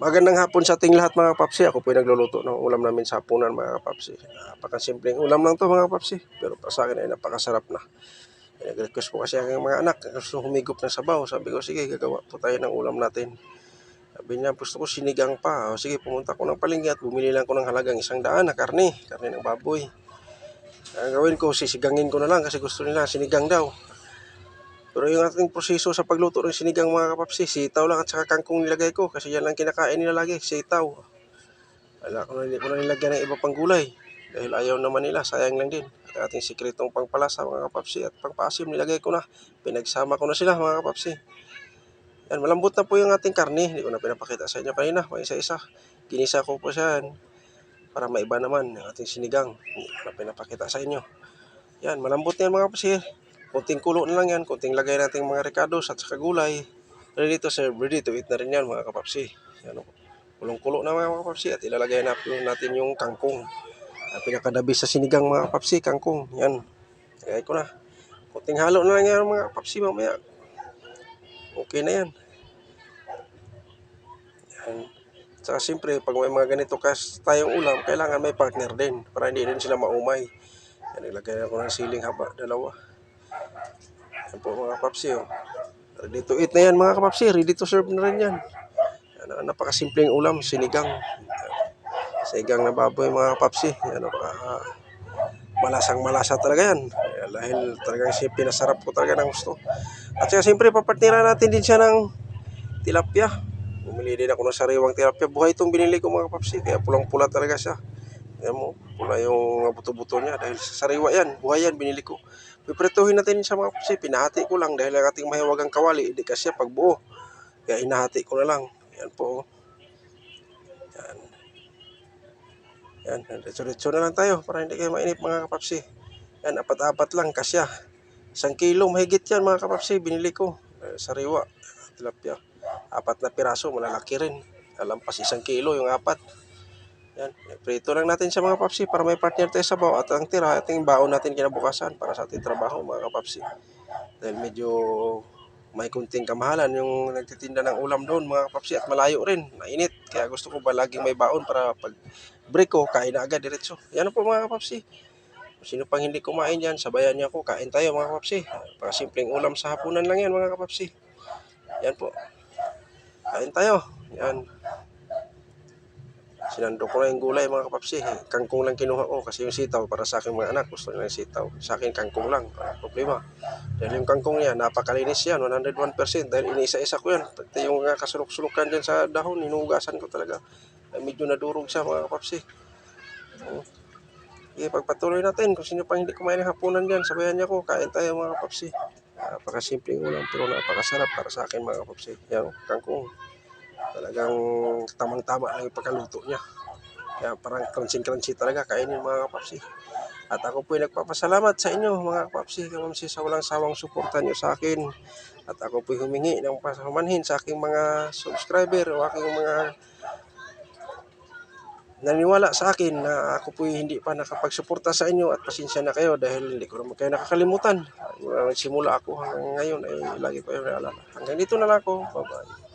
Magandang hapon sa ating lahat mga kapapsi. Ako po nagluluto ng ulam namin sa hapunan mga kapapsi. Napakasimpleng ulam lang to mga kapapsi. Pero para sa akin ay napakasarap na. Nag-request po kasi ang mga anak. Gusto humigop ng sabaw. Sabi ko sige gagawa po tayo ng ulam natin. Sabi niya gusto ko sinigang pa. O, sige pumunta ko ng palengke at bumili lang ko ng halagang 100 na karne. Karne ng baboy. Ang gawin ko sisigangin ko na lang kasi gusto nila sinigang daw. Pero yung ating proseso sa pagluto ng sinigang mga kapapsi, sitaw lang at saka kangkong nilagay ko kasi yan lang kinakain nila lagi, sitaw. Hindi ko na nilagyan ng iba pang gulay dahil ayaw naman nila, sayang lang din. At ating sikretong pangpalasa mga kapapsi at pangpaasim nilagay ko na. Pinagsama ko na sila mga kapapsi. Yan, malambot na po yung ating karne. Hindi ko na pinapakita sa inyo kanina, may isa-isa. Ginisa ko po siya para maiba naman ang ating sinigang. Hindi ko na pinapakita sa inyo. Yan, malambot na yan mga kapapsi. Kunting kulo na lang yan, kunting lagay natin mga ricados at saka gulay. Ready to serve, ready to eat na rin yan mga kapapsi. Yan, kulong-kulo na mga kapapsi at ilalagay natin yung kangkong. Pinakadabis sa sinigang mga kapapsi, kangkong. Yan, lagay ko na. Kunting halo na lang yan mga kapapsi mamaya. Okay na yan. Yan. Saka siyempre, pag may mga ganito tayong ulam, kailangan may partner din para hindi din sila maumay. Yan, ilagay na ko ng siling haba, dalawa. Yan po mga kapapsi. Oh. Ready to eat na yan mga kapapsi. Ready to serve na rin yan. Yan, napakasimpleng ulam, sinigang. Sinigang na baboy mga kapapsi. Yan, malasang malasa talaga yan. Dahil talagang pinasarap ko talaga ng gusto. At saka siyempre papartira natin din siya ng tilapia. Bumili din ako ng sariwang tilapia. Buhay itong binili ko mga kapapsi. Kaya pulang-pula talaga siya. Yan mo, pula yung buto-buto niya. Dahil sa sariwa yan, buhay yan, binili ko. Piprituhin natin sa mga kapapsi. Pinahati ko lang dahil ang ating mahiwagang kawali. Hindi kasi pag buo. Kaya inahati ko na lang. Yan po. Yan. Yan. Diretso na lang tayo para hindi kayo mainip mga kapapsi. Yan. Apat-apat lang. Kasya. 1 kilo mahigit yan mga kapapsi. Binili ko. Sariwa. Tilapia. 4 na piraso. Malalaki rin. Lampas 1 kilo yung 4. Yan. Prito lang natin sa mga kapapsi para may partner tayo sa bawo. At ang tira, ating baon natin kinabukasan para sa ating trabaho mga kapapsi. Dahil medyo may kunting kamahalan yung nagtitinda ng ulam doon mga kapapsi at malayo rin, mainit. Kaya gusto ko ba laging may baon para pag break ko, kain na agad diretso. Yan po mga kapapsi. Kung sino pang hindi kumain dyan, sabayan niyo ako, kain tayo mga kapapsi. Para simpleng ulam sa hapunan lang yan mga kapapsi. Yan po. Kain tayo. Yan. Sinando ko na yung gulay mga kapapsi. Kangkong lang kinuha ko kasi yung sitaw para sa aking mga anak. Gusto nila yung sitaw. Sa akin kangkong lang. Problema. Dahil yung kangkong niya, napakalinis yan. 101%. Dahil iniisa-isa ko yan. Pati yung kasulok-sulukan dyan sa dahon, hinugasan ko talaga. Medyo nadurog siya mga kapapsi. Pagpatuloy natin. Kung sino pang hindi kumain ng hapunan dyan, sabayan niya ko. Kain tayo mga kapapsi. Napakasimpleng ulam pero napakasarap para sa akin mga kapapsi. Yan, kangkong. Talagang tamang-tama lang yung pagkaluto niya. Kaya parang crunchy-crunchy talaga kainin mga kapapsi. At ako po ay nagpapasalamat sa inyo mga kapapsi. Kamamsi sa walang sawang suporta niyo sa akin. At ako po ay humingi ng pasamanhin sa aking mga subscriber o aking mga naniwala sa akin na ako po ay hindi pa nakapagsuporta sa inyo at pasensya na kayo dahil hindi ko naman kayo nakakalimutan. Simula ako hanggang ngayon ay lagi ko yung naalala. Hanggang dito na lang ako. Bye-bye.